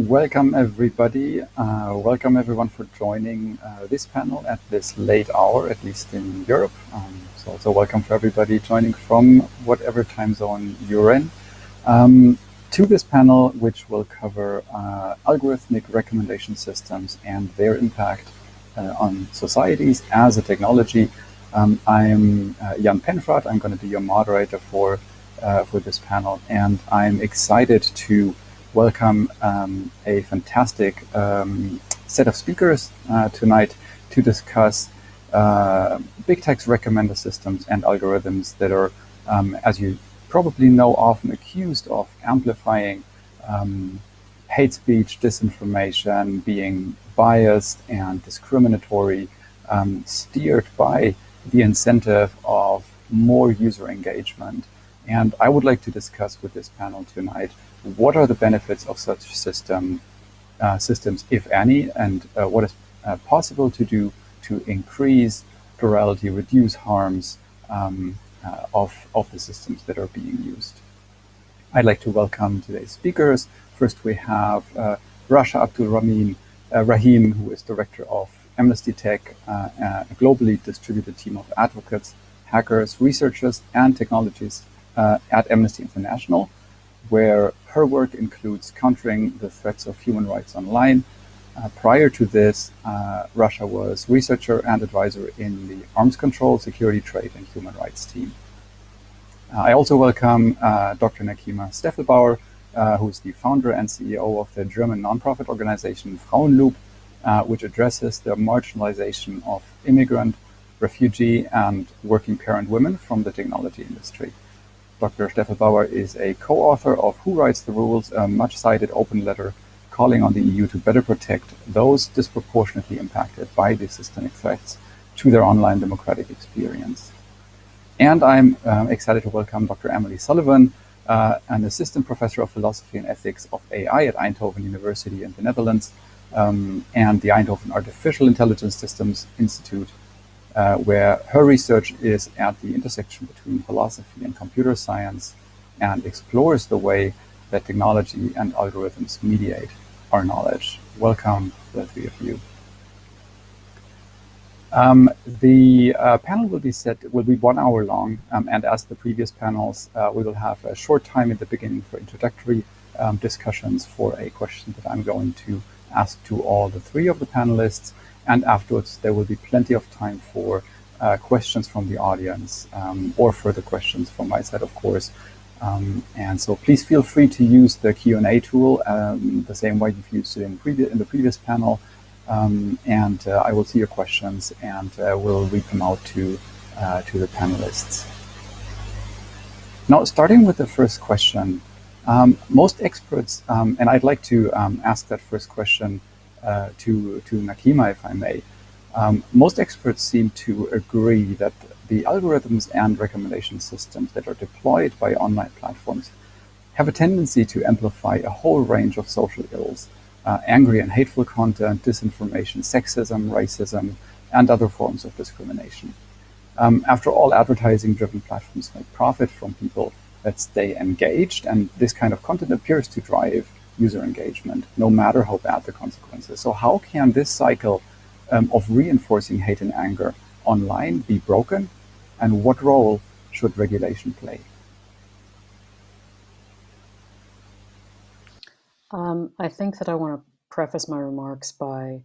Welcome everybody. Welcome everyone for joining this panel at this late hour, at least in Europe. So also welcome for everybody joining from whatever time zone you're in. To this panel, which will cover algorithmic recommendation systems and their impact on societies as a technology. I'm Jan Penfrat. I'm going to be your moderator for this panel, and I'm excited to welcome a fantastic set of speakers tonight to discuss big text recommender systems and algorithms that are, as you probably know, often accused of amplifying hate speech, disinformation, being biased and discriminatory, steered by the incentive of more user engagement. And I would like to discuss with this panel tonight what are the benefits of such systems, if any, and what is possible to do to increase plurality, reduce harms of the systems that are being used. I'd like to welcome today's speakers. First, we have Rasha Abdul-Rahim, who is director of Amnesty Tech, a globally distributed team of advocates, hackers, researchers, and technologists at Amnesty International, where her work includes countering the threats of human rights online. Prior to this, Rasha was researcher and advisor in the arms control, security, trade, and human rights team. I also welcome Dr. Nakeema Stefflbauer, who is the founder and CEO of the German nonprofit organization Frauenloop, which addresses the marginalization of immigrant, refugee, and working parent women from the technology industry. Dr. Stefflbauer is a co-author of Who Writes the Rules, a much-cited open letter calling on the EU to better protect those disproportionately impacted by the systemic threats to their online democratic experience. And I'm excited to welcome Dr. Emily Sullivan, an assistant professor of philosophy and ethics of AI at Eindhoven University in the Netherlands, and the Eindhoven Artificial Intelligence Systems Institute, where her research is at the intersection between philosophy and computer science and explores the way that technology and algorithms mediate our knowledge. Welcome, the three of you. The panel will be 1 hour long, and as the previous panels, we will have a short time in the beginning for introductory discussions for a question that I'm going to ask to all the three of the panelists. And afterwards, there will be plenty of time for questions from the audience or further questions from my side, of course. And so please feel free to use the Q&A tool the same way you've used it in the previous panel. And I will see your questions and we'll read them out to the panelists. Now, starting with the first question, most experts, and I'd like to ask that first question to Nakeema, if I may. Most experts seem to agree that the algorithms and recommendation systems that are deployed by online platforms have a tendency to amplify a whole range of social ills, angry and hateful content, disinformation, sexism, racism, and other forms of discrimination. After all, advertising-driven platforms make profit from people that stay engaged, and this kind of content appears to drive user engagement, no matter how bad the consequences. So how can this cycle of reinforcing hate and anger online be broken, and what role should regulation play? I think that I want to preface my remarks by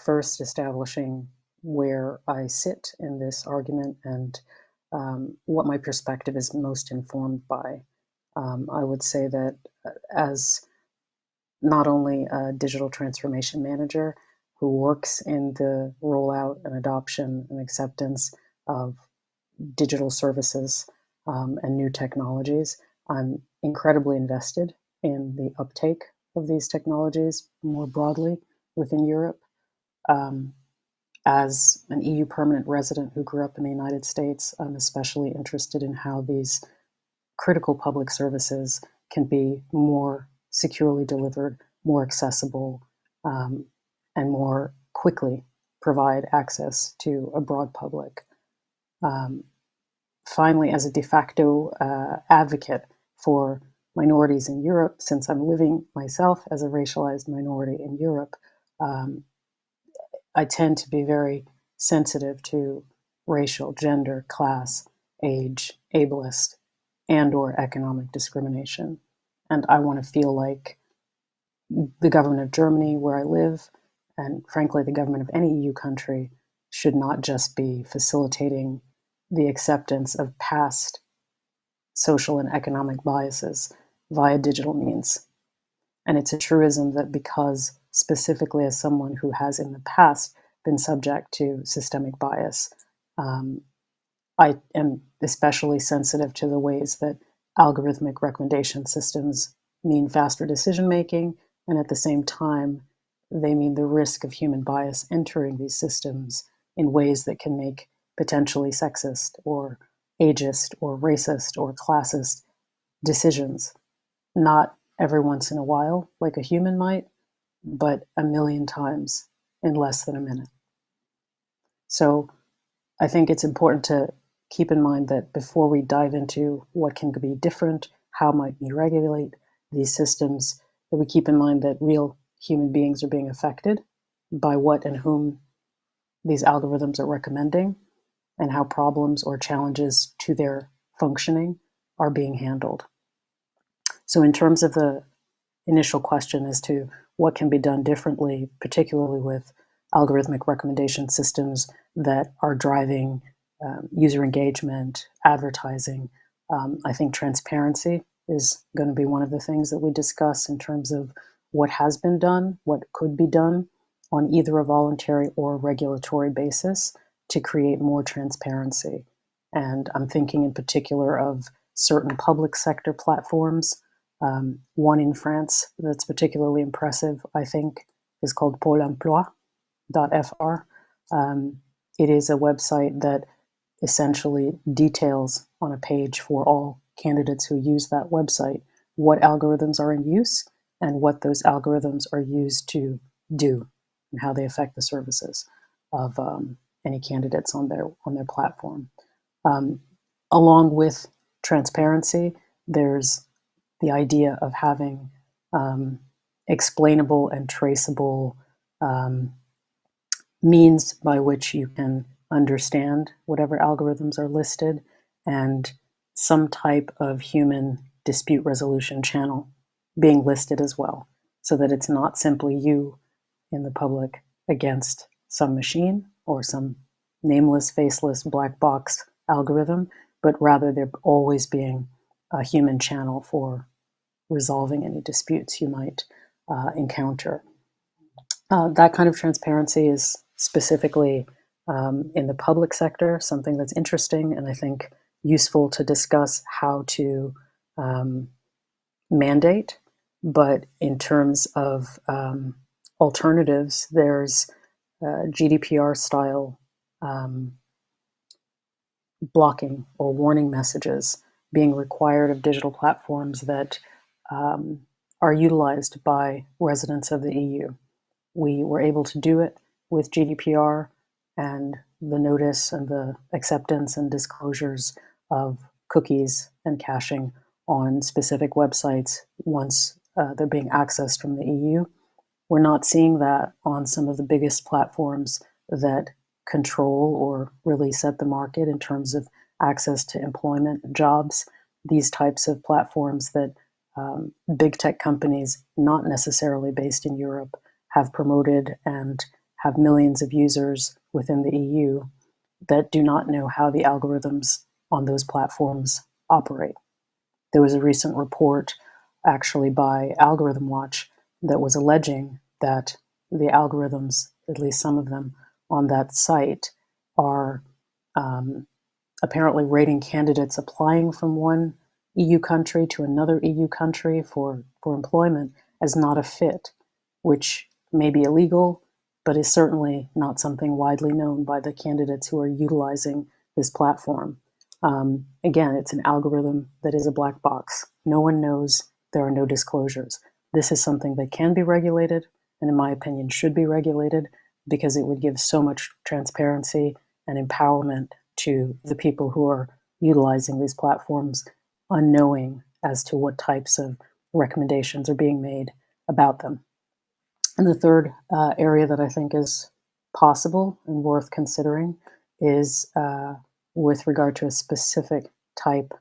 first establishing where I sit in this argument and what my perspective is most informed by. I would say that as not only a digital transformation manager who works in the rollout and adoption and acceptance of digital services and new technologies, I'm incredibly invested in the uptake of these technologies more broadly within Europe. As an EU permanent resident who grew up in the United States, I'm especially interested in how these critical public services can be more securely delivered, more accessible, and more quickly provide access to a broad public. Finally, as a de facto advocate for minorities in Europe, since I'm living myself as a racialized minority in Europe, I tend to be very sensitive to racial, gender, class, age, ableist, and or economic discrimination. And I want to feel like the government of Germany, where I live, and frankly, the government of any EU country, should not just be facilitating the acceptance of past social and economic biases via digital means. And it's a truism that because, specifically as someone who has in the past been subject to systemic bias, I am especially sensitive to the ways that algorithmic recommendation systems mean faster decision making, and at the same time, they mean the risk of human bias entering these systems in ways that can make potentially sexist or ageist or racist or classist decisions, not every once in a while, like a human might, but a million times in less than a minute. So I think it's important to keep in mind that before we dive into what can be different, how might we regulate these systems, that we keep in mind that real human beings are being affected by what and whom these algorithms are recommending, and how problems or challenges to their functioning are being handled. So in terms of the initial question as to what can be done differently, particularly with algorithmic recommendation systems that are driving user engagement, advertising, I think transparency is going to be one of the things that we discuss in terms of what has been done, what could be done on either a voluntary or regulatory basis to create more transparency. And I'm thinking in particular of certain public sector platforms. One in France that's particularly impressive, I think, is called Pôle emploi.fr. It is a website that essentially details on a page for all candidates who use that website what algorithms are in use and what those algorithms are used to do and how they affect the services of any candidates on their platform. Along with transparency, there's the idea of having explainable and traceable means by which you can understand whatever algorithms are listed, and some type of human dispute resolution channel being listed as well, so that it's not simply you in the public against some machine or some nameless, faceless black box algorithm, but rather there always being a human channel for resolving any disputes you might encounter. That kind of transparency is specifically in the public sector, something that's interesting and I think useful to discuss how to mandate. But in terms of alternatives, there's GDPR style blocking or warning messages being required of digital platforms that are utilized by residents of the EU. We were able to do it with GDPR and the notice and the acceptance and disclosures of cookies and caching on specific websites once they're being accessed from the EU. We're not seeing that on some of the biggest platforms that control or really set the market in terms of access to employment, jobs, these types of platforms that big tech companies, not necessarily based in Europe, have promoted and have millions of users within the EU that do not know how the algorithms on those platforms operate. There was a recent report actually by Algorithm Watch that was alleging that the algorithms, at least some of them on that site, are apparently rating candidates applying from one EU country to another EU country for employment as not a fit, which may be illegal, but is certainly not something widely known by the candidates who are utilizing this platform. Again, it's an algorithm that is a black box. No one knows. There are no disclosures. This is something that can be regulated, and in my opinion, should be regulated, because it would give so much transparency and empowerment to the people who are utilizing these platforms, unknowing as to what types of recommendations are being made about them. And the third area that I think is possible and worth considering is with regard to a specific type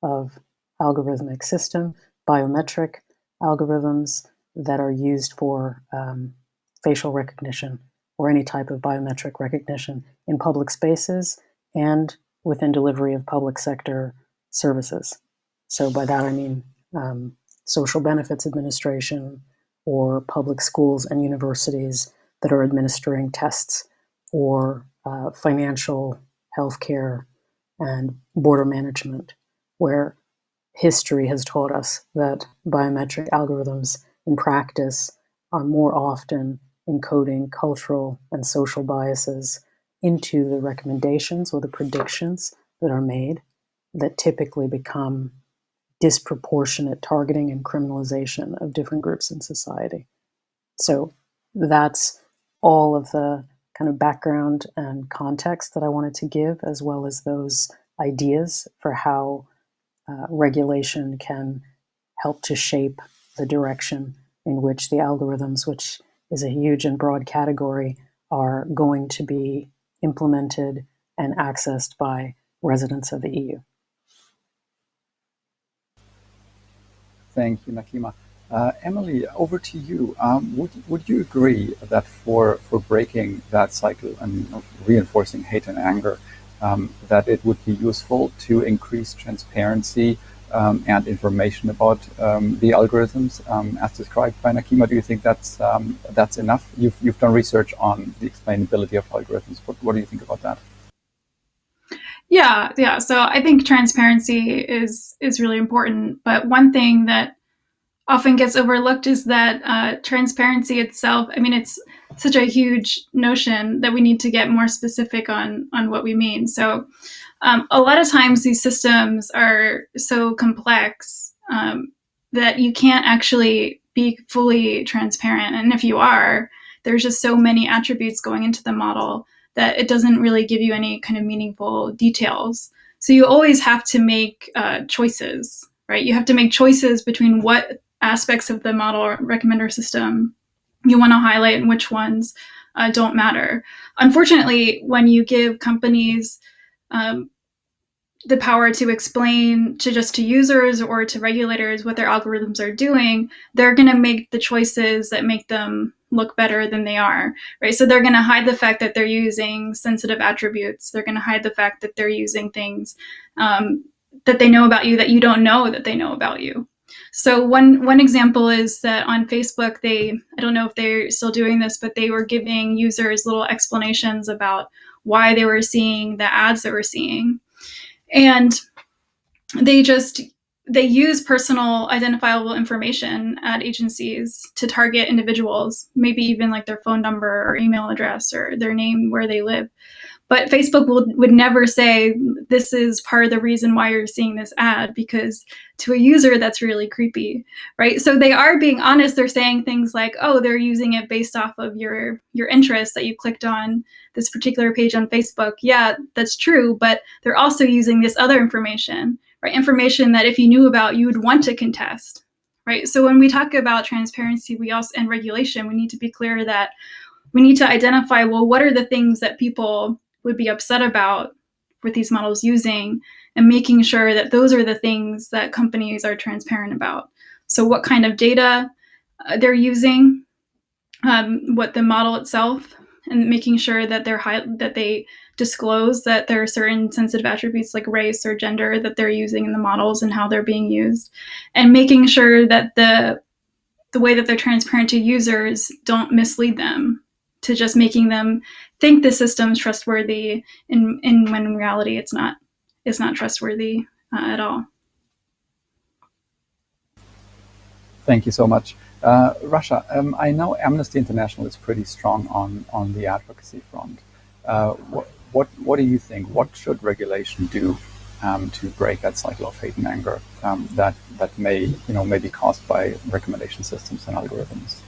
of algorithmic system, biometric algorithms that are used for facial recognition or any type of biometric recognition in public spaces and within delivery of public sector services. So by that I mean social benefits administration or public schools and universities that are administering tests, or financial, healthcare, and border management, where history has taught us that biometric algorithms in practice are more often encoding cultural and social biases into the recommendations or the predictions that are made, that typically become disproportionate targeting and criminalization of different groups in society. So that's all of the kind of background and context that I wanted to give, as well as those ideas for how regulation can help to shape the direction in which the algorithms, which is a huge and broad category, are going to be implemented and accessed by residents of the EU. Thank you, Nakeema. Emily, over to you. Would you agree that for breaking that cycle and reinforcing hate and anger, that it would be useful to increase transparency and information about the algorithms as described by Nakeema? Do you think that's enough? You've done research on the explainability of algorithms. What do you think about that? Yeah. So I think transparency is really important. But one thing that often gets overlooked is that transparency itself, I mean, it's such a huge notion that we need to get more specific on what we mean. So a lot of times these systems are so complex that you can't actually be fully transparent. And if you are, there's just so many attributes going into the model that it doesn't really give you any kind of meaningful details. So you always have to make choices, right? You have to make choices between what aspects of the model or recommender system you want to highlight and which ones don't matter. Unfortunately, when you give companies the power to explain to users or to regulators what their algorithms are doing, they're going to make the choices that make them look better than they are, right? So they're going to hide the fact that they're using sensitive attributes. They're going to hide the fact that they're using things that they know about you that you don't know that they know about you. So one example is that on Facebook, I don't know if they're still doing this, but they were giving users little explanations about why they were seeing the ads that we're seeing. And they use personal identifiable information at agencies to target individuals, maybe even like their phone number or email address or their name, where they live. But Facebook would never say, this is part of the reason why you're seeing this ad, because to a user, that's really creepy, right? So they are being honest. They're saying things like, oh, they're using it based off of your interest that you clicked on this particular page on Facebook. Yeah, that's true. But they're also using this other information, right? Information that if you knew about, you would want to contest, right? So when we talk about transparency, and regulation, we need to be clear that we need to identify, well, what are the things that people would be upset about with these models using, and making sure that those are the things that companies are transparent about. So what kind of data they're using, what the model itself, and making sure that they disclose that there are certain sensitive attributes like race or gender that they're using in the models and how they're being used, and making sure that the way that they're transparent to users don't mislead them to just making them think the system's trustworthy, when in reality it's not trustworthy at all. Thank you so much. Rasha, I know Amnesty International is pretty strong on the advocacy front. What do you think? What should regulation do to break that cycle of hate and anger that may be caused by recommendation systems and algorithms?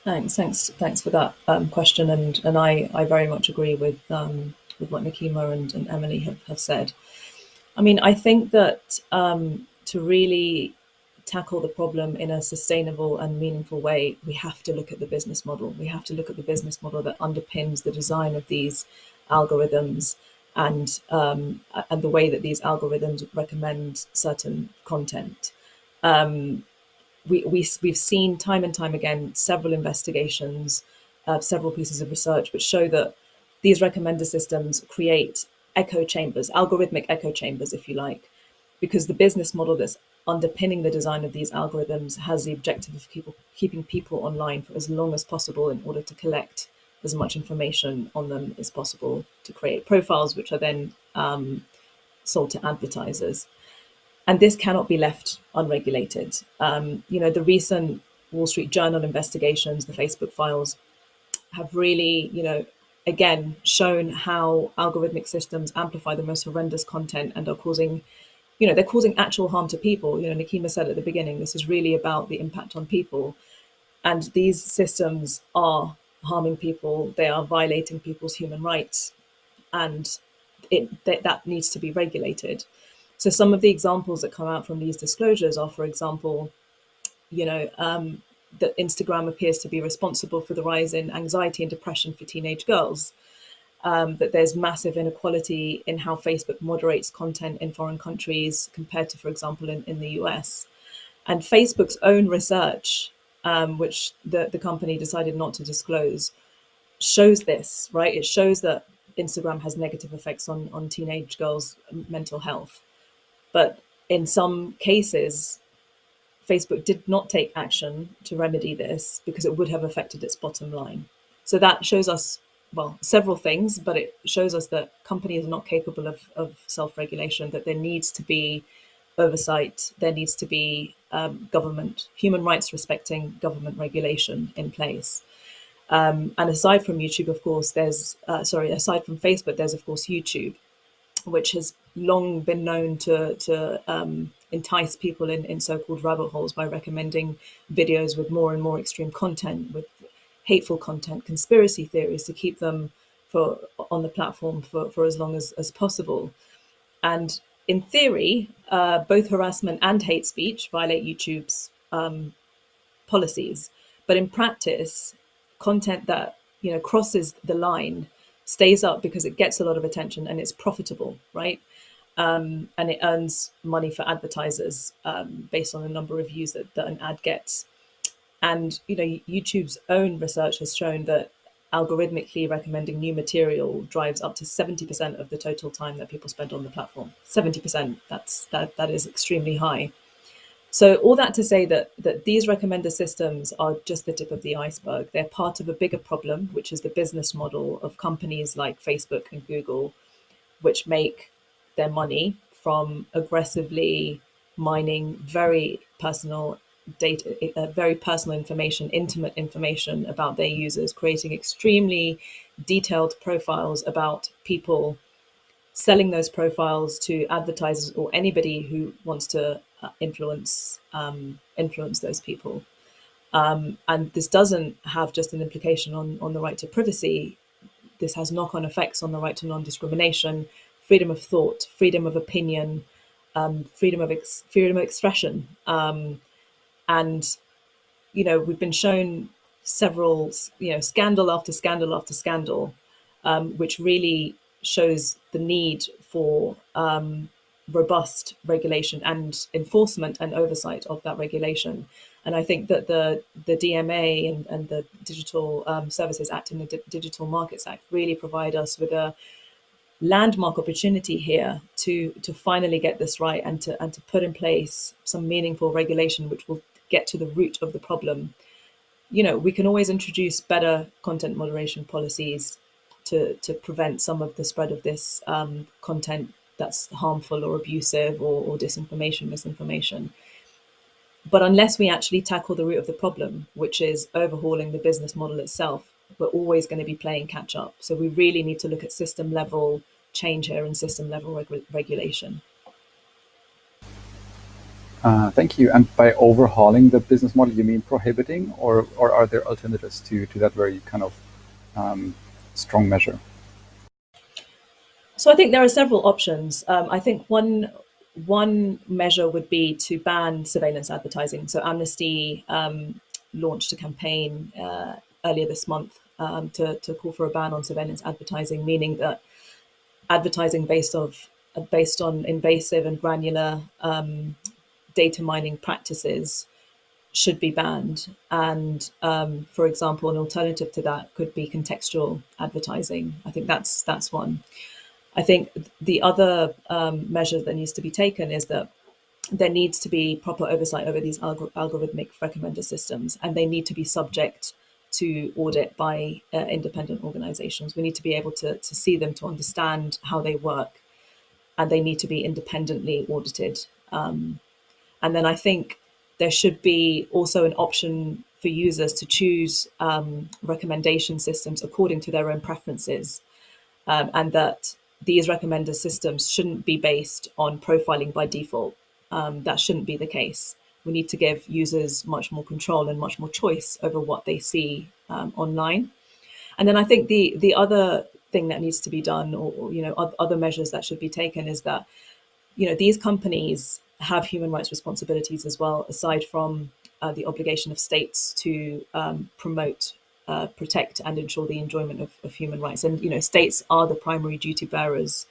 Thanks for that question, and I very much agree with what Nakeema and Emily have said. I mean, I think that to really tackle the problem in a sustainable and meaningful way, we have to look at the business model. We have to look at the business model that underpins the design of these algorithms and the way that these algorithms recommend certain content. We've seen time and time again several investigations, several pieces of research which show that these recommender systems create echo chambers, algorithmic echo chambers, if you like, because the business model that's underpinning the design of these algorithms has the objective of keeping people online for as long as possible in order to collect as much information on them as possible to create profiles, which are then sold to advertisers. And this cannot be left unregulated. The recent Wall Street Journal investigations, the Facebook files, have really, again, shown how algorithmic systems amplify the most horrendous content and are causing, they're causing actual harm to people. Nakeema said at the beginning, this is really about the impact on people. And these systems are harming people. They are violating people's human rights. And that needs to be regulated. So some of the examples that come out from these disclosures are, for example, that Instagram appears to be responsible for the rise in anxiety and depression for teenage girls, that there's massive inequality in how Facebook moderates content in foreign countries compared to, for example, in the US. And Facebook's own research, which the company decided not to disclose, shows this, right? It shows that Instagram has negative effects on teenage girls' mental health. But in some cases, Facebook did not take action to remedy this because it would have affected its bottom line. So that shows us, well, several things, but it shows us that companies are not capable of self-regulation, that there needs to be oversight, there needs to be government, human rights respecting government regulation in place. And aside from YouTube, of course, aside from Facebook, there's of course YouTube, which has long been known to entice people in so-called rabbit holes by recommending videos with more and more extreme content, with hateful content, conspiracy theories, to keep them on the platform for as long as possible. And in theory, both harassment and hate speech violate YouTube's policies. But in practice, content that crosses the line stays up because it gets a lot of attention and it's profitable, right? And it earns money for advertisers based on the number of views that an ad gets. And YouTube's own research has shown that algorithmically recommending new material drives up to 70% of the total time that people spend on the platform. 70%, that is extremely high. So all that to say that these recommender systems are just the tip of the iceberg. They're part of a bigger problem, which is the business model of companies like Facebook and Google, which make their money from aggressively mining very personal data, very personal information, intimate information about their users, creating extremely detailed profiles about people, selling those profiles to advertisers or anybody who wants to influence those people. And this doesn't have just an implication on the right to privacy. This has knock-on effects on the right to non-discrimination, freedom of thought, freedom of opinion, freedom of expression. And we've been shown several, scandal after scandal after scandal, which really shows the need for robust regulation and enforcement and oversight of that regulation. And I think that the DMA and the Digital Services Act and the Digital Markets Act really provide us with a landmark opportunity here to finally get this right and to put in place some meaningful regulation which will get to the root of the problem. We can always introduce better content moderation policies to prevent some of the spread of this content that's harmful or abusive or disinformation, misinformation. But unless we actually tackle the root of the problem, which is overhauling the business model itself, we're always going to be playing catch up. So we really need to look at system level change here and system level regulation. Thank you. And by overhauling the business model, you mean prohibiting, or are there alternatives to that very kind of strong measure? So I think there are several options. I think one measure would be to ban surveillance advertising. So Amnesty launched a campaign earlier this month to call for a ban on surveillance advertising, meaning that advertising based on invasive and granular data mining practices should be banned. And for example, an alternative to that could be contextual advertising. I think that's one. I think the other measure that needs to be taken is that there needs to be proper oversight over these algorithmic recommender systems, and they need to be subject to audit by independent organizations. We need to be able to see them, to understand how they work, and they need to be independently audited. And then I think there should be also an option for users to choose recommendation systems according to their own preferences, and that these recommender systems shouldn't be based on profiling by default. That shouldn't be the case. We need to give users much more control and much more choice over what they see online. And then I think the other thing that needs to be done, or other measures that should be taken, is that these companies have human rights responsibilities as well, aside from the obligation of states to promote, protect, and ensure the enjoyment of human rights. And states are the primary duty bearers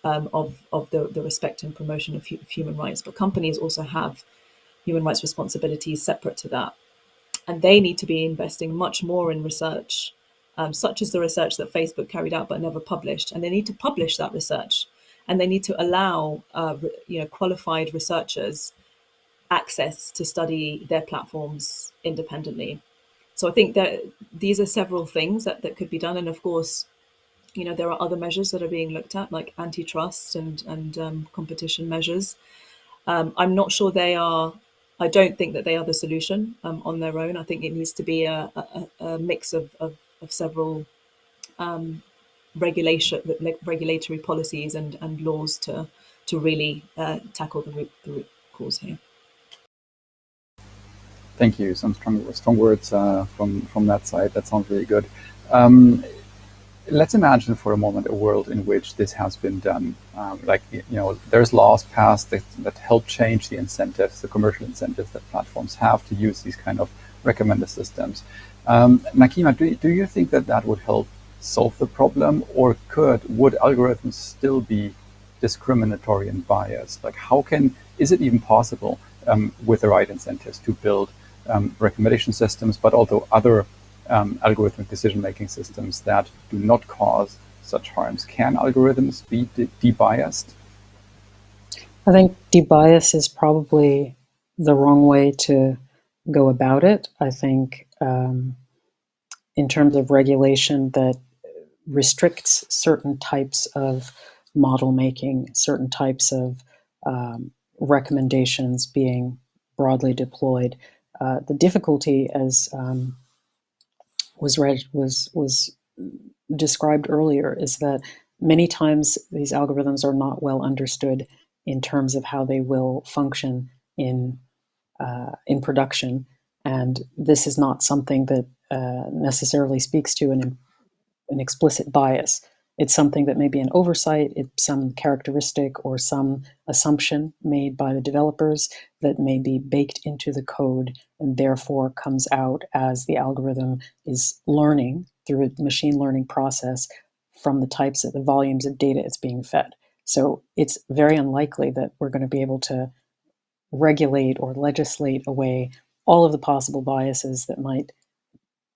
of the respect and promotion of human rights, but companies also have human rights responsibilities separate to that, and they need to be investing much more in research, such as the research that Facebook carried out but never published, and they need to publish that research, and they need to allow qualified researchers access to study their platforms independently. So I think that these are several things that could be done. And of course, there are other measures that are being looked at, like antitrust and competition measures. I'm not sure I don't think that they are the solution on their own. I think it needs to be a mix of several regulatory policies and laws to really tackle the root cause here. Thank you. Some strong words from that side. That sounds really good. Let's imagine for a moment a world in which this has been done. There's laws passed that help change the incentives, the commercial incentives that platforms have to use these kind of recommender systems. Nakeema, do you think that would help solve the problem, or would algorithms still be discriminatory and biased? Like, is it even possible with the right incentives to build recommendation systems, but also other algorithmic decision-making systems that do not cause such harms? Can algorithms be debiased? I think debias is probably the wrong way to go about it. I think in terms of regulation that restricts certain types of model making, certain types of recommendations being broadly deployed. The difficulty, as was described earlier, is that many times these algorithms are not well understood in terms of how they will function in production, and this is not something that necessarily speaks to an explicit bias. It's something that may be an oversight, it's some characteristic or some assumption made by the developers that may be baked into the code and therefore comes out as the algorithm is learning through a machine learning process from the volumes of data it's being fed. So it's very unlikely that we're going to be able to regulate or legislate away all of the possible biases that might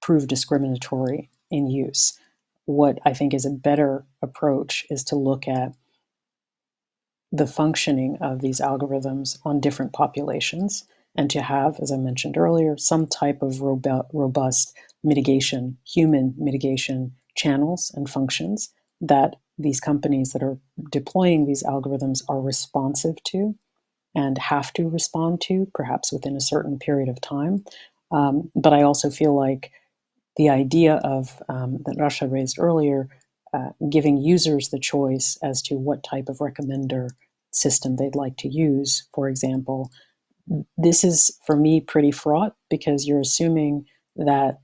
prove discriminatory in use. What I think is a better approach is to look at the functioning of these algorithms on different populations and to have, as I mentioned earlier, some type of robust mitigation, human mitigation channels and functions that these companies that are deploying these algorithms are responsive to and have to respond to, perhaps within a certain period of time. But I also feel like the idea of that Rasha raised earlier, giving users the choice as to what type of recommender system they'd like to use, for example, this is, for me, pretty fraught, because you're assuming that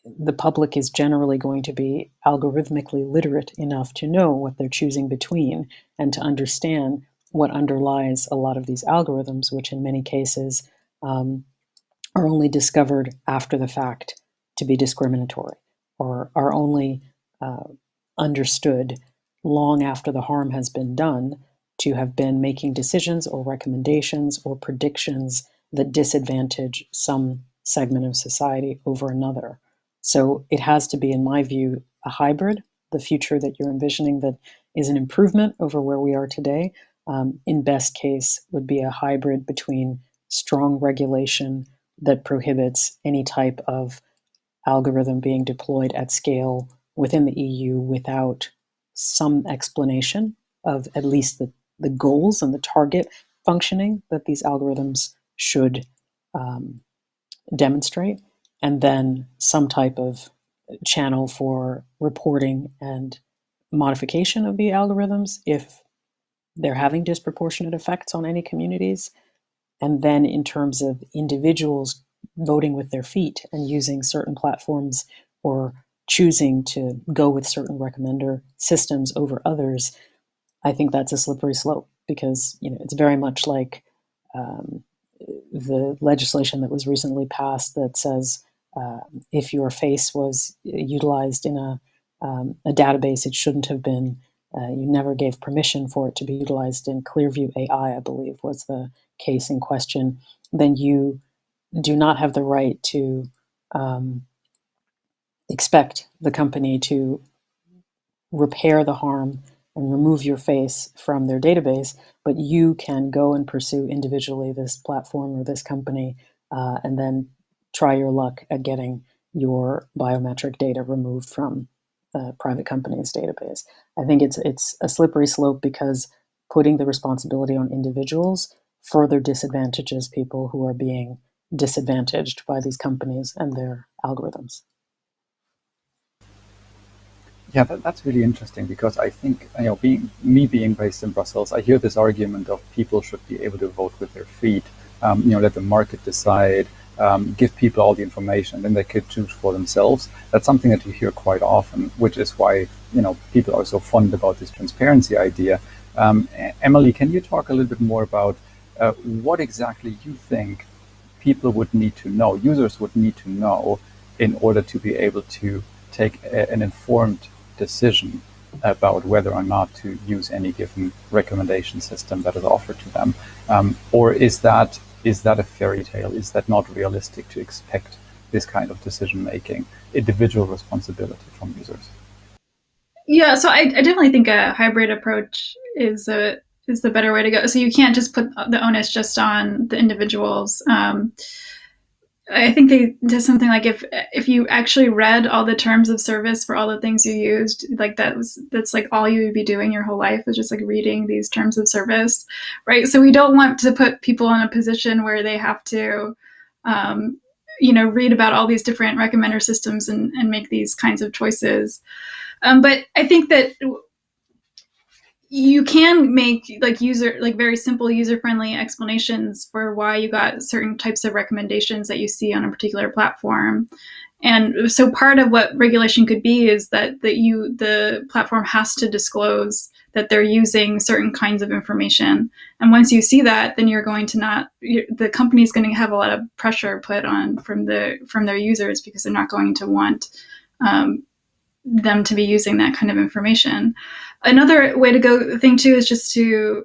the public is generally going to be algorithmically literate enough to know what they're choosing between and to understand what underlies a lot of these algorithms, which in many cases are only discovered after the fact to be discriminatory, or are only understood long after the harm has been done to have been making decisions or recommendations or predictions that disadvantage some segment of society over another. So it has to be, in my view, a hybrid. The future that you're envisioning that is an improvement over where we are today, in best case, would be a hybrid between strong regulation that prohibits any type of algorithm being deployed at scale within the EU without some explanation of at least the goals and the target functioning that these algorithms should demonstrate, and then some type of channel for reporting and modification of the algorithms if they're having disproportionate effects on any communities. And then in terms of individuals voting with their feet and using certain platforms or choosing to go with certain recommender systems over others, I think that's a slippery slope, because it's very much like the legislation that was recently passed that says if your face was utilized in a database, it shouldn't have been. You never gave permission for it to be utilized in Clearview AI, I believe, was the case in question. Then you do not have the right to expect the company to repair the harm and remove your face from their database, but you can go and pursue individually this platform or this company and then try your luck at getting your biometric data removed from a private company's database. I think it's a slippery slope, because putting the responsibility on individuals further disadvantages people who are being disadvantaged by these companies and their algorithms. Yeah, that's really interesting, because I think, being based in Brussels, I hear this argument of people should be able to vote with their feet, let the market decide, give people all the information, and then they could choose for themselves. That's something that you hear quite often, which is why, people are so fond about this transparency idea. Emily, can you talk a little bit more about what exactly you think people would need to know, users would need to know, in order to be able to take an informed decision about whether or not to use any given recommendation system that is offered to them? Or is that a fairy tale? Is that not realistic to expect this kind of decision making, individual responsibility from users? Yeah, so I definitely think a hybrid approach is the better way to go. So you can't just put the onus just on the individuals. I think they did something like if you actually read all the terms of service for all the things you used, like that's like all you would be doing your whole life, is just like reading these terms of service, right? So we don't want to put people in a position where they have to, read about all these different recommender systems and make these kinds of choices. But I think that you can make very simple user-friendly explanations for why you got certain types of recommendations that you see on a particular platform. And so part of what regulation could be is that the platform has to disclose that they're using certain kinds of information. And once you see that, then the company's going to have a lot of pressure put on from their users, because they're not going to want them to be using that kind of information. Another way to go thing too is just to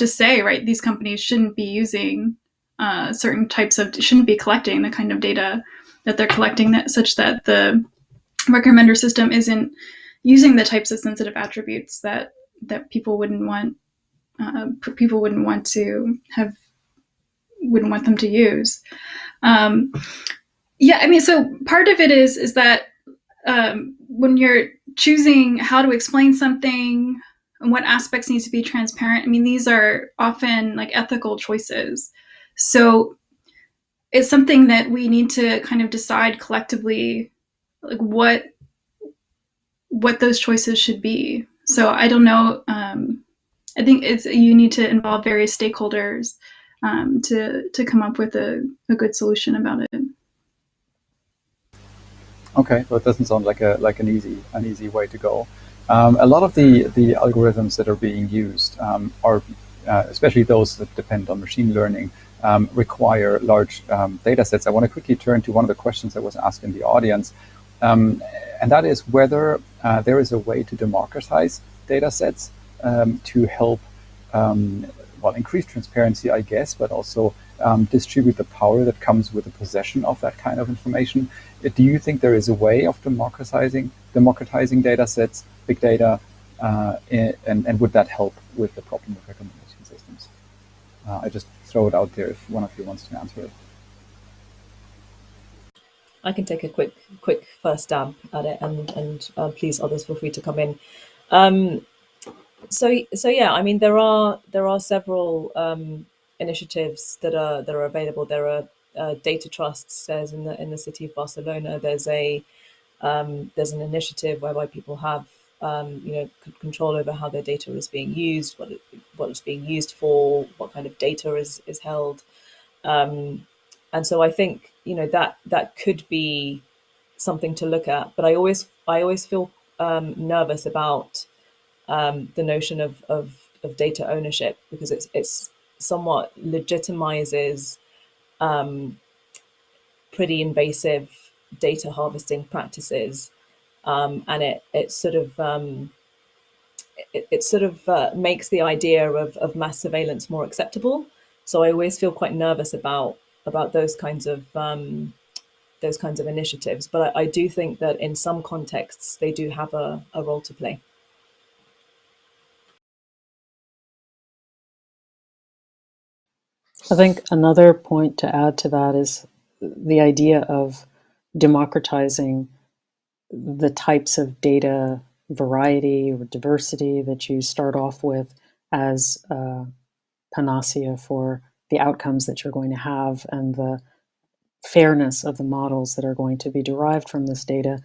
say, right, these companies shouldn't be using shouldn't be collecting the kind of data that they're collecting, such that the recommender system isn't using the types of sensitive attributes that people wouldn't want them to use. So part of it is that when you're choosing how to explain something and what aspects need to be transparent, these are often like ethical choices. So it's something that we need to kind of decide collectively, like what those choices should be. So I don't know. I think you need to involve various stakeholders to come up with a good solution about it. Okay, well, it doesn't sound like an easy way to go. A lot of the algorithms that are being used are, especially those that depend on machine learning, require large data sets. I want to quickly turn to one of the questions that was asked in the audience, and that is whether there is a way to democratize data sets to help well, increase transparency, I guess, but also distribute the power that comes with the possession of that kind of information. Do you think there is a way of democratizing data sets, big data, and would that help with the problem of recommendation systems? I just throw it out there if one of you wants to answer it. I can take a quick first stab at it, and please others feel free to come in. So yeah, I mean there are several initiatives that are available. There are data trusts. Says in the city of Barcelona, there's an initiative whereby people have control over how their data is being used, what it's being used for, what kind of data is held, and so I think that could be something to look at. But I always feel nervous about the notion of data ownership, because it's somewhat legitimizes pretty invasive data harvesting practices, and it sort of makes the idea of mass surveillance more acceptable. So I always feel quite nervous about those kinds of initiatives. But I do think that in some contexts they do have a role to play. I think another point to add to that is the idea of democratizing the types of data variety or diversity that you start off with as a panacea for the outcomes that you're going to have and the fairness of the models that are going to be derived from this data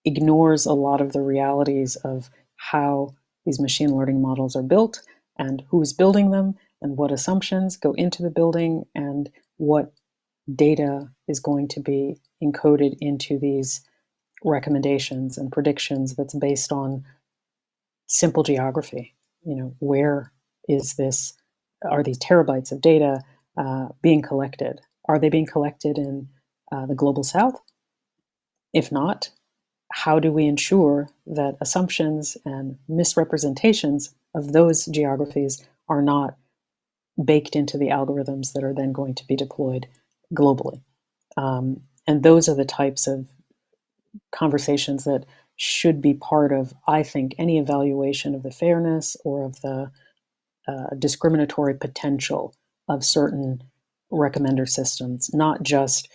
ignores a lot of the realities of how these machine learning models are built and who's building them and what assumptions go into the building and what data is going to be encoded into these recommendations and predictions that's based on simple geography. Where is this? Are these terabytes of data being collected? Are they being collected in the global south? If not, how do we ensure that assumptions and misrepresentations of those geographies are not baked into the algorithms that are then going to be deployed globally? And those are the types of conversations that should be part of, I think, any evaluation of the fairness or of the discriminatory potential of certain recommender systems, not just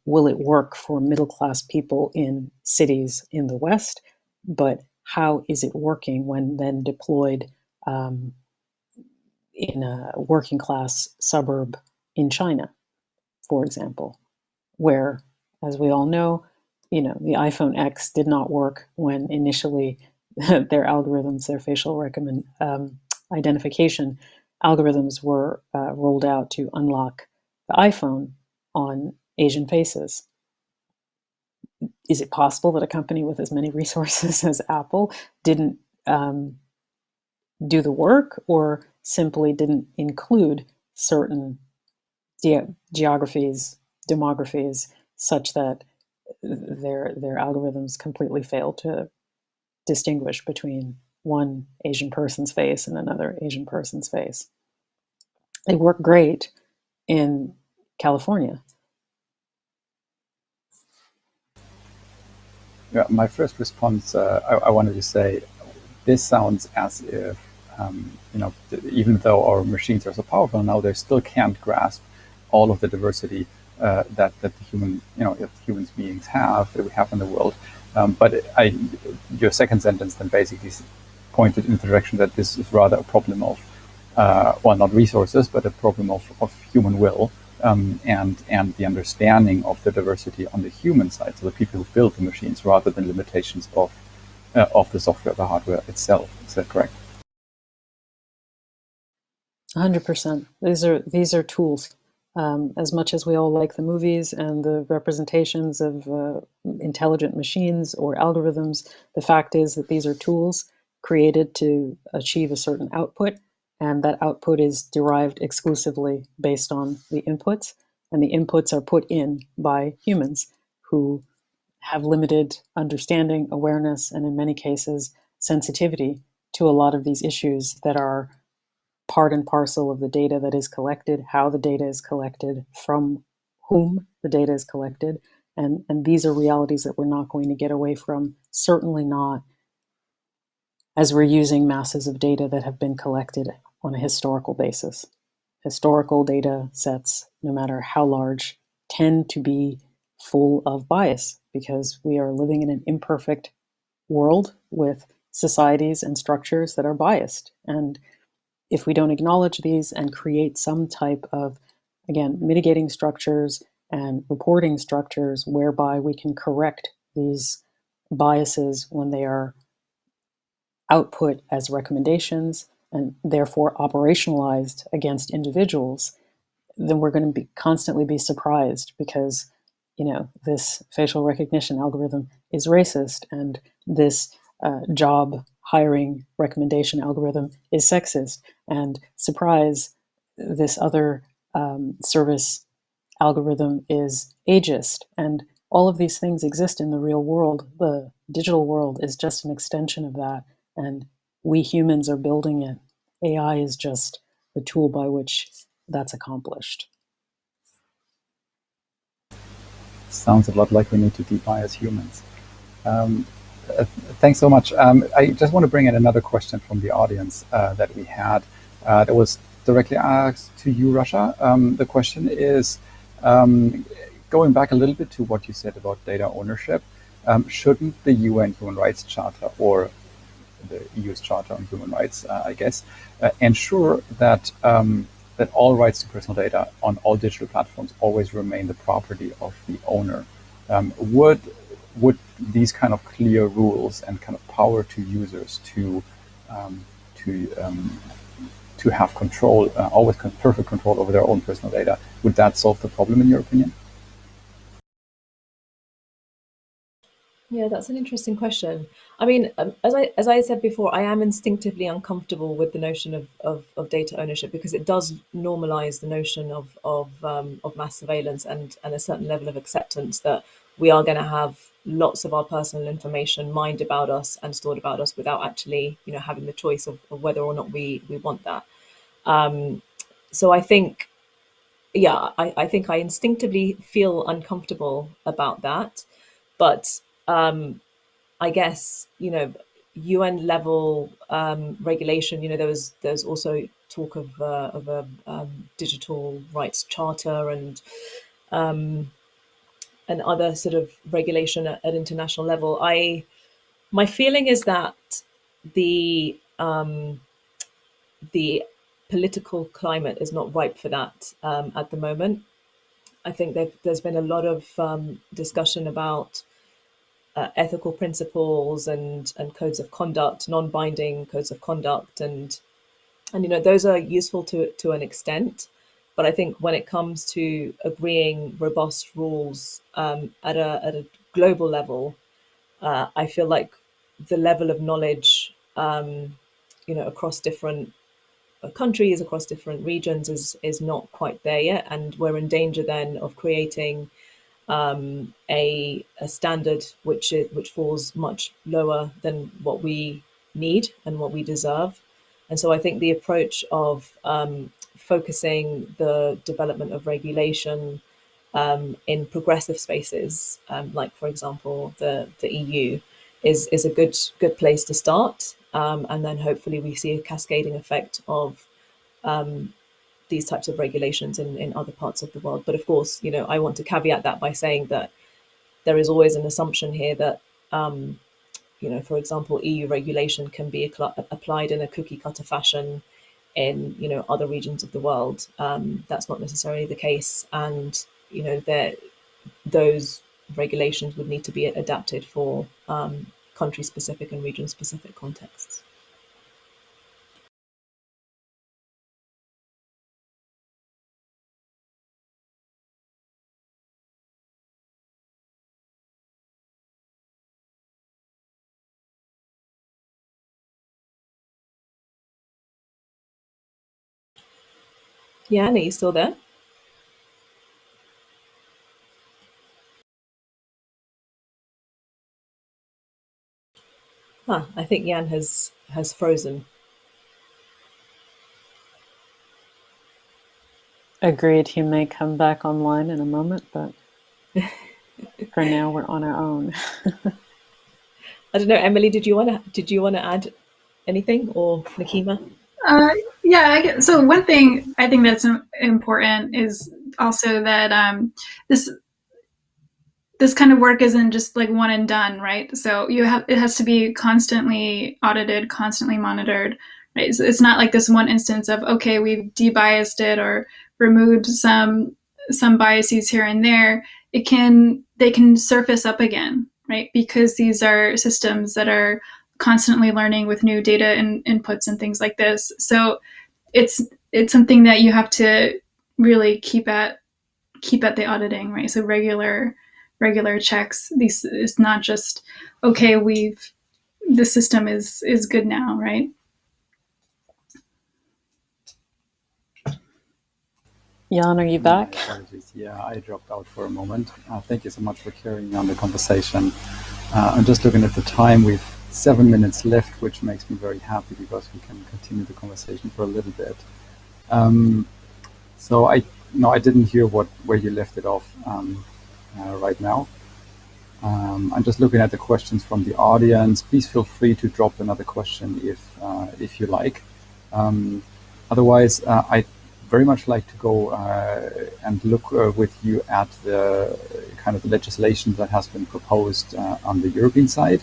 will it work for middle-class people in cities in the West, but how is it working when then deployed in a working-class suburb in China, for example, where, as we all know, the iPhone X did not work when initially their algorithms, their facial identification algorithms were rolled out to unlock the iPhone on Asian faces. Is it possible that a company with as many resources as Apple didn't do the work, or simply didn't include certain geographies, demographies, such that their algorithms completely fail to distinguish between one Asian person's face and another Asian person's face? They work great in California. Yeah, my first response, I wanted to say, this sounds as if, even though our machines are so powerful now, they still can't grasp all of the diversity that the human beings have, that we have in the world. But your second sentence then basically pointed in the direction that this is rather a problem of, well, not resources, but a problem of human will. And the understanding of the diversity on the human side, so the people who build the machines, rather than limitations of the software, the hardware itself. Is that correct? 100%. These are tools. As much as we all like the movies and the representations of intelligent machines or algorithms, the fact is that these are tools created to achieve a certain output, and that output is derived exclusively based on the inputs, and the inputs are put in by humans who have limited understanding, awareness, and in many cases, sensitivity to a lot of these issues that are part and parcel of the data that is collected, how the data is collected, from whom the data is collected. And these are realities that we're not going to get away from, certainly not as we're using masses of data that have been collected on a historical basis. Historical data sets, no matter how large, tend to be full of bias because we are living in an imperfect world with societies and structures that are biased. And if we don't acknowledge these and create some type of, again, mitigating structures and reporting structures whereby we can correct these biases when they are output as recommendations and therefore operationalized against individuals, then we're going to constantly be surprised because, this facial recognition algorithm is racist, and this job hiring recommendation algorithm is sexist, and surprise, this other service algorithm is ageist. And all of these things exist in the real world. The digital world is just an extension of that, and we humans are building it. AI is just the tool by which that's accomplished. Sounds a lot like we need to debias humans. Thanks so much. I just want to bring in another question from the audience that we had that was directly asked to you, Rasha. The question is, going back a little bit to what you said about data ownership, shouldn't the UN Human Rights Charter, or the EU's Charter on Human Rights, I guess, ensure that that all rights to personal data on all digital platforms always remain the property of the owner? Would these kind of clear rules and kind of power to users to have control, always perfect control over their own personal data, would that solve the problem in your opinion? Yeah, that's an interesting question. I mean, as I said before, I am instinctively uncomfortable with the notion of data ownership because it does normalize the notion of mass surveillance and a certain level of acceptance that we are going to have lots of our personal information mined about us and stored about us without actually, having the choice of whether or not we want that. So I think, I think I instinctively feel uncomfortable about that, but I guess, UN level regulation, there's also talk of a digital rights charter and other sort of regulation at international level. My feeling is that the political climate is not ripe for that at the moment. I think there's been a lot of discussion about ethical principles and codes of conduct, non-binding codes of conduct, and those are useful to an extent. But I think when it comes to agreeing robust rules at a global level, I feel like the level of knowledge, across different countries, across different regions, is not quite there yet, and we're in danger then of creating a standard which falls much lower than what we need and what we deserve. And so I think the approach of focusing the development of regulation in progressive spaces, like for example the EU, is a good place to start, and then hopefully we see a cascading effect of these types of regulations in other parts of the world. But of course, I want to caveat that by saying that there is always an assumption here that, for example, EU regulation can be applied in a cookie cutter fashion in, other regions of the world. That's not necessarily the case. And, those regulations would need to be adapted for country specific and region specific contexts. Jan, are you still there? I think Jan has frozen. Agreed. He may come back online in a moment, but for now we're on our own. I don't know, Emily. Did you want to add anything, or Nakeema? Yeah. So one thing I think that's important is also that this kind of work isn't just like one and done, right? So it has to be constantly audited, constantly monitored, right? So it's not like this one instance of, okay, we've debiased it or removed some biases here and there. They can surface up again, right? Because these are systems that are constantly learning with new data and inputs and things like this. So it's something that you have to really keep at the auditing, right? So regular checks. It's not just, okay, the system is good now, right? Jan, are you back? My apologies. Yeah, I dropped out for a moment. Thank you so much for carrying on the conversation. I'm just looking at the time. We've 7 minutes left, which makes me very happy because we can continue the conversation for a little bit. So I didn't hear where you left it off right now. I'm just looking at the questions from the audience. Please feel free to drop another question if you like. Otherwise, I very much like to go and look with you at the kind of legislation that has been proposed on the European side,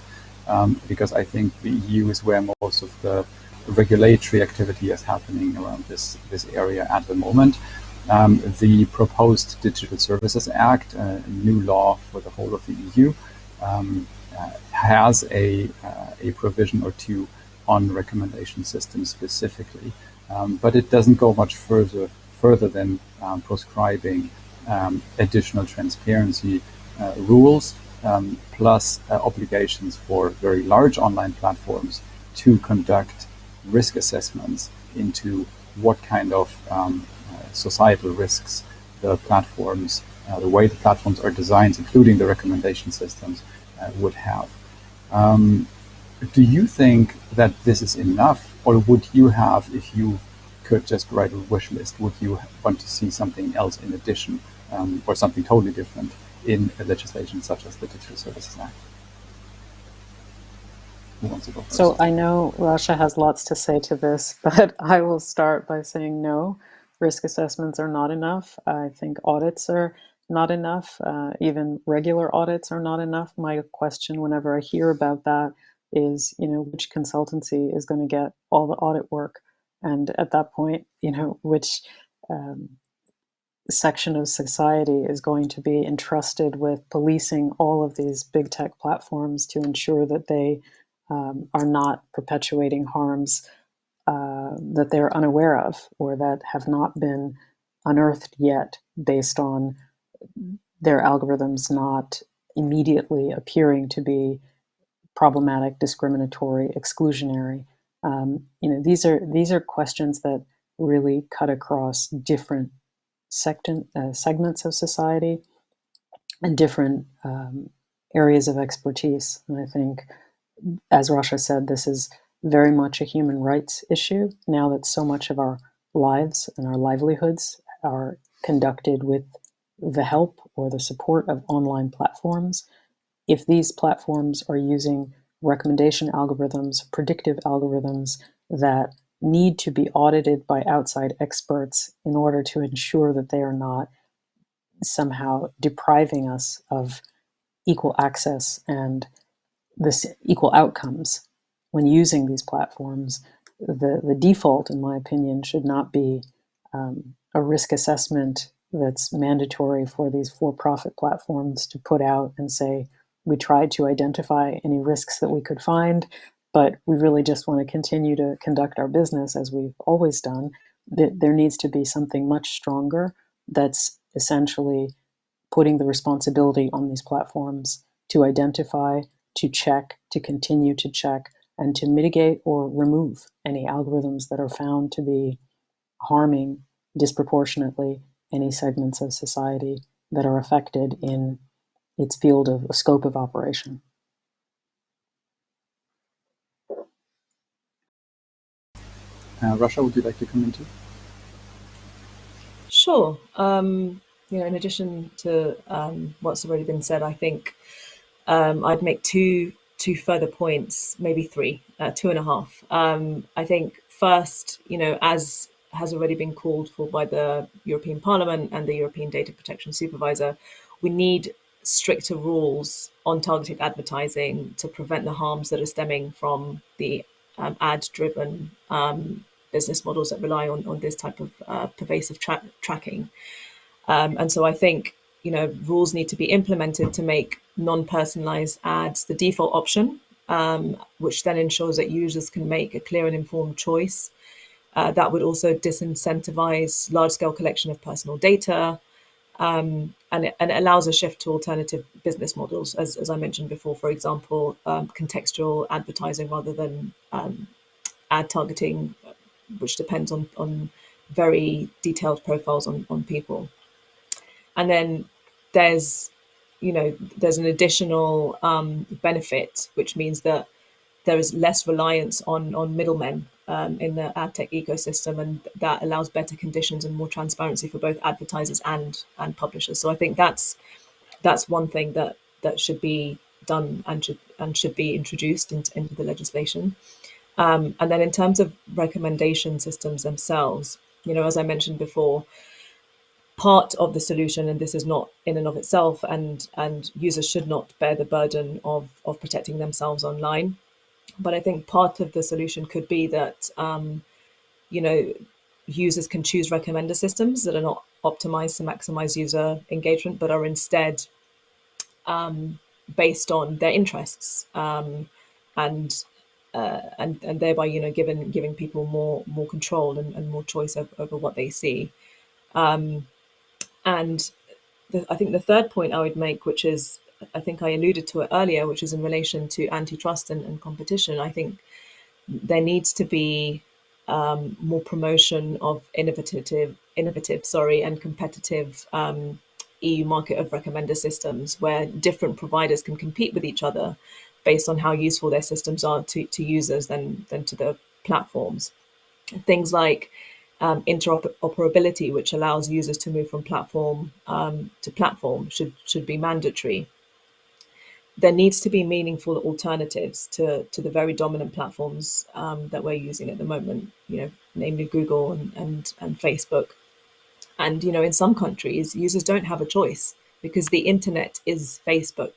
because I think the EU is where most of the regulatory activity is happening around this area at the moment. The proposed Digital Services Act, a new law for the whole of the EU, has a provision or two on recommendation systems specifically, but it doesn't go much further than prescribing additional transparency rules, plus obligations for very large online platforms to conduct risk assessments into what kind of societal risks the platforms, the way the platforms are designed, including the recommendation systems, would have. Do you think that this is enough, or would you have, if you could just write a wish list, would you want to see something else in addition, or something totally different in a legislation such as the Digital Services Act? Who wants to go first? So I know Rasha has lots to say to this, but I will start by saying no, risk assessments are not enough. I think audits are not enough. Even regular audits are not enough. My question whenever I hear about that is, which consultancy is going to get all the audit work? And at that point, which section of society is going to be entrusted with policing all of these big tech platforms to ensure that they are not perpetuating harms that they're unaware of or that have not been unearthed yet based on their algorithms not immediately appearing to be problematic, discriminatory, exclusionary. These are questions that really cut across different segments of society and different areas of expertise. And I think, as Rasha said, this is very much a human rights issue now that so much of our lives and our livelihoods are conducted with the help or the support of online platforms. If these platforms are using recommendation algorithms, predictive algorithms that need to be audited by outside experts in order to ensure that they are not somehow depriving us of equal access and this equal outcomes when using these platforms, the default, in my opinion, should not be a risk assessment that's mandatory for these for-profit platforms to put out and say, we tried to identify any risks that we could find, but we really just want to continue to conduct our business as we've always done. There needs to be something much stronger that's essentially putting the responsibility on these platforms to identify, to check, to continue to check, and to mitigate or remove any algorithms that are found to be harming disproportionately any segments of society that are affected in its field of scope of operation. Rasha, would you like to comment too? Sure. In addition to what's already been said, I think I'd make two further points, maybe three, 2.5. I think first, as has already been called for by the European Parliament and the European Data Protection Supervisor, we need stricter rules on targeted advertising to prevent the harms that are stemming from the ad-driven business models that rely on this type of pervasive tracking. And so I think, rules need to be implemented to make non-personalized ads the default option, which then ensures that users can make a clear and informed choice. That would also disincentivize large-scale collection of personal data, and it allows a shift to alternative business models, as I mentioned before, for example, contextual advertising rather than ad targeting, which depends on very detailed profiles on people. And then there's an additional benefit, which means that there is less reliance on middlemen in the ad tech ecosystem, and that allows better conditions and more transparency for both advertisers and publishers. So I think that's one thing that should be done and should be introduced into the legislation. And then in terms of recommendation systems themselves, as I mentioned before, part of the solution, and this is not in and of itself, and users should not bear the burden of protecting themselves online. But I think part of the solution could be that, users can choose recommender systems that are not optimized to maximize user engagement, but are instead based on their interests, and thereby, giving people more control and more choice over what they see. And I think the third point I would make, which is, I think I alluded to it earlier, which is in relation to antitrust and competition. I think there needs to be more promotion of innovative, and competitive EU market of recommender systems, where different providers can compete with each other based on how useful their systems are to users than to the platforms. Things like interoperability, which allows users to move from platform to platform, should be mandatory. There needs to be meaningful alternatives to the very dominant platforms that we're using at the moment, namely Google and Facebook. And in some countries, users don't have a choice because the internet is Facebook,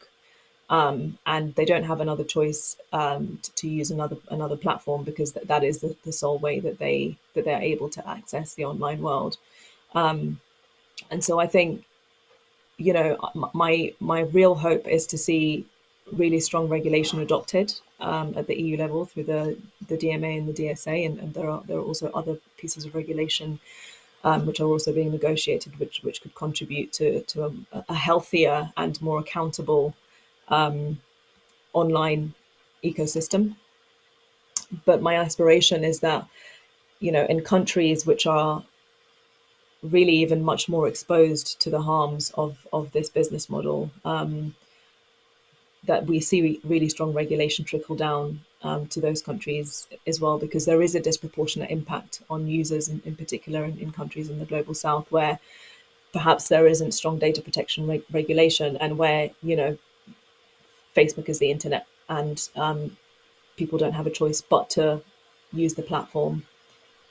and they don't have another choice to use another platform, because that is the sole way that they're able to access the online world. And so I think, my real hope is to see really strong regulation adopted at the EU level through the DMA and the DSA, and there are also other pieces of regulation which are also being negotiated, which could contribute to a healthier and more accountable online ecosystem. But my aspiration is that, in countries which are really even much more exposed to the harms of this business model, that we see really strong regulation trickle down to those countries as well, because there is a disproportionate impact on users in particular in countries in the global south, where perhaps there isn't strong data protection regulation, and where Facebook is the internet, and people don't have a choice but to use the platform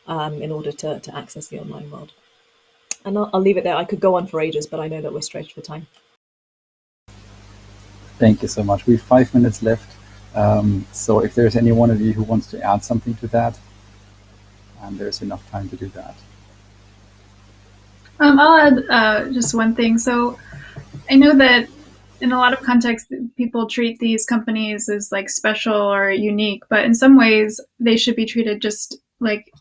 in order to access the online world. And I'll leave it there. I could go on for ages, but I know that we're stretched for time. Thank you so much. We have 5 minutes left. So if there's any one of you who wants to add something to that, there's enough time to do that. I'll add just one thing. So I know that in a lot of contexts, people treat these companies as like special or unique, but in some ways they should be treated just like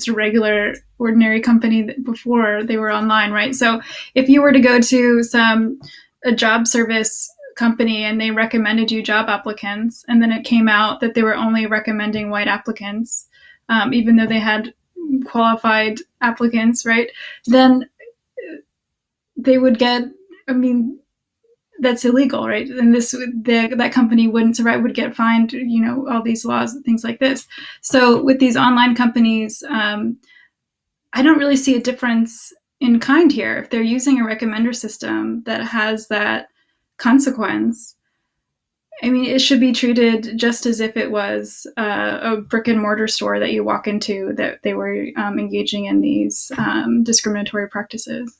a regular, ordinary company before they were online, right? So if you were to go to a job service company and they recommended you job applicants, and then it came out that they were only recommending white applicants, even though they had qualified applicants, right, then they would get, I mean, that's illegal, right? And that company wouldn't survive, would get fined, all these laws and things like this. So with these online companies, I don't really see a difference in kind here. If they're using a recommender system that has that consequence, I mean, it should be treated just as if it was a brick and mortar store that you walk into, that they were engaging in these discriminatory practices.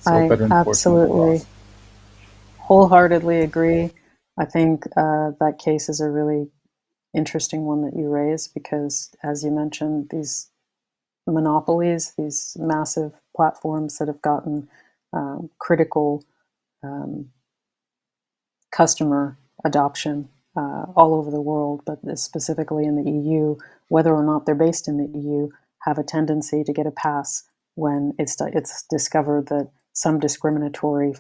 So I absolutely, wholeheartedly agree. I think that case is a really interesting one that you raise, because, as you mentioned, these monopolies, these massive platforms that have gotten critical customer adoption all over the world, but specifically in the EU, whether or not they're based in the EU, have a tendency to get a pass when it's discovered that some discriminatory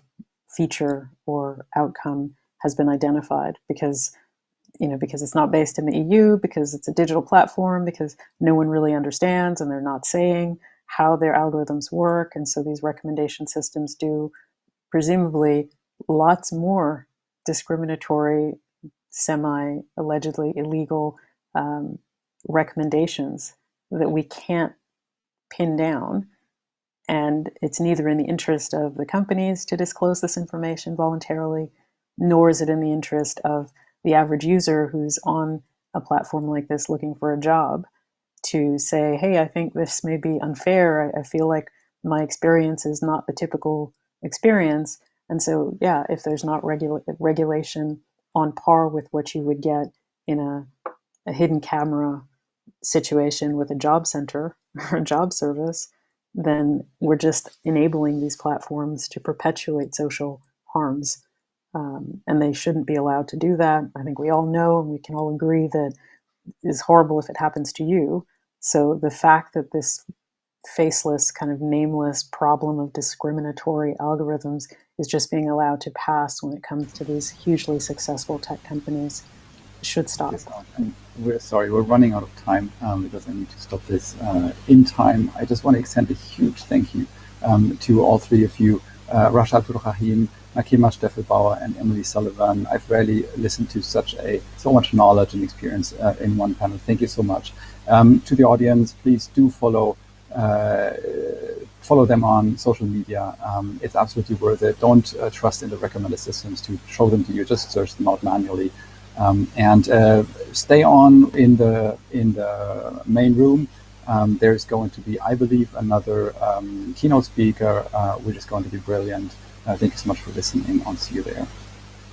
feature or outcome has been identified, because it's not based in the EU, because it's a digital platform, because no one really understands, and they're not saying how their algorithms work. And so these recommendation systems do presumably lots more discriminatory, semi-allegedly illegal recommendations that we can't pin down. And it's neither in the interest of the companies to disclose this information voluntarily, nor is it in the interest of the average user who's on a platform like this looking for a job to say, hey, I think this may be unfair. I feel like my experience is not the typical experience. And so, yeah, if there's not regulation on par with what you would get in a hidden camera situation with a job center or a job service, then we're just enabling these platforms to perpetuate social harms. And they shouldn't be allowed to do that. I think we all know, and we can all agree, that it's horrible if it happens to you. So the fact that this faceless, kind of nameless problem of discriminatory algorithms is just being allowed to pass when it comes to these hugely successful tech companies should stop. And we're running out of time because I need to stop this in time. I just want to extend a huge thank you to all three of you, Rasha, Abdul-Rahim, Nakeema, Stefflbauer, and Emily Sullivan. I've rarely listened to so much knowledge and experience in one panel. Thank you so much. To the audience, please do follow them on social media. It's absolutely worth it. Don't trust in the recommender systems to show them to you. Just search them out manually. And stay on in the main room. There's going to be, I believe, another keynote speaker, which is going to be brilliant. Thank you so much for listening. I'll see you there.